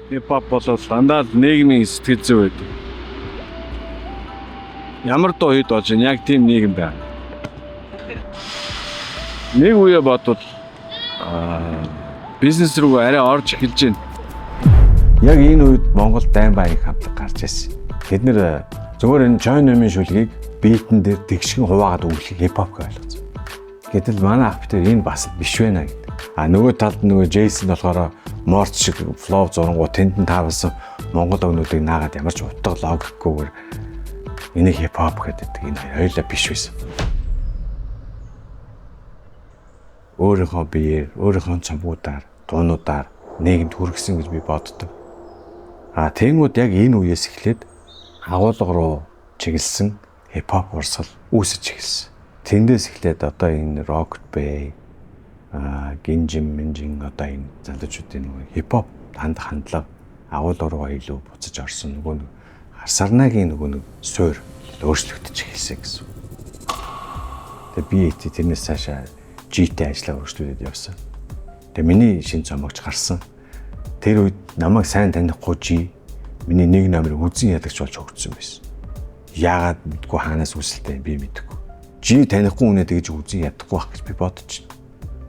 Хипхоп болоод дандаа нийгмийн сэтгэл зүй байдаг. Ямар дуу хэд болж байна? Яг тийм нийгэм байна. Нэг үе бодвол бизнес рүү арай орж эхэлж байна. Яг энэ үед Монгол дайн баян хамтлаг гарч ирсэн. Бид нэр зөвхөн энэ Чойн номын шүлгийг биетэн дээр тэгшгэн хуваагаад өглөх хипхоп гэж ойлгосон. Гэтэл манай ах битэр энэ бас биш байна гэдэг. Нөгөө талд нөгөө Джейсон болохоор морц шиг флоу зурангуу тэнд нь тааруулсан монгол өгнүүдийг наагаад ямар ч утга логикгүйгээр энийг хипхоп гэдэг энэ хоёулаа биш байсан. Өөрийнхөө биеэр, өөрийнхөө цамгуудаар, дуунуудаар нийгэмд хүргэсэн гэж би боддог. Тэнгүүд яг энэ үеэс эхлээд агуулга руу чиглэсэн хипхоп урсгал үүсэж эхэлсэн. Тэндээс эхлээд одоо энэ Rocket Bay, Гинжин одоо энэ залуучуудын нөгөө хипхоп хандлага агуулга руу илүү буцаж орсон нөгөө харсарнагийн нөгөө суурь өөрчлөгдөж эхэлсэн гэсэн. Тэгээ би тэрнээс цаашаа G-тэй ажиллаа өөрчлөлтөд явсан. Тэгээ миний шин цомогч гарсан. Тэр үед намайг сайн танихгүй G миний нэг номерыг үзэн ядагч болж хөгжсөн байсан. Яагаад мэдгүй хаанаас үсэлтэй би мэдэхгүй. G танихгүй үнэ тэгж үзэн ядахгүй байх гэж би бодож байна.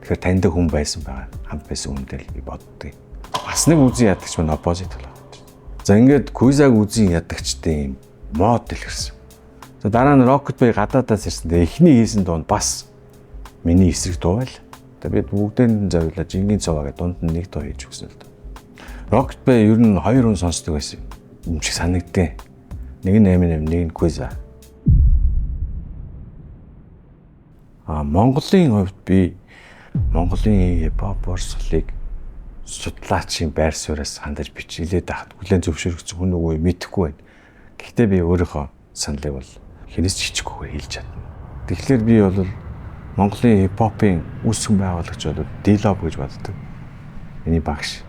Тэгэхээр таньдаг хүн байсан байгаа. Хамт байсан хүнтэй л би боддгийг. Бас нэг үзэн ядагч мань оппозит болоо. За ингээд Куйзаг үзэн ядагчтай юм мод дэлгэрсэн. За дараа нь Rocket Bay гадаадаас ирсэн. Тэгээ эхний хийсэн дунд бас миний эсрэг дуу байл. Тэгээд бүгдээр нь зориулаад жингийн цаваа гэдэг дунд нь нэг дуу хийж өгсөн л дөө. Rocket Bay ер нь хоёр хүн сонсдог байсан юм шиг санагдтыг. Нэг нь Eminem, нэг нь Quizza. Монголын хувьд би Монголын хипхоп урсгалыг судлаачийн байр сууриас хандаж бичлээд ахад хүлэн зөвшөөрөгдсөн хүн үгүй мэдэхгүй байна. Гэхдээ би өөрийнхөө саналыг бол хинээс жижиггүйгээр хэлж чадна. Тэгэхээр би бол Монголын хипхопын үүсгэн байгуулагч бол D-Lob гэж боддог. Миний багш.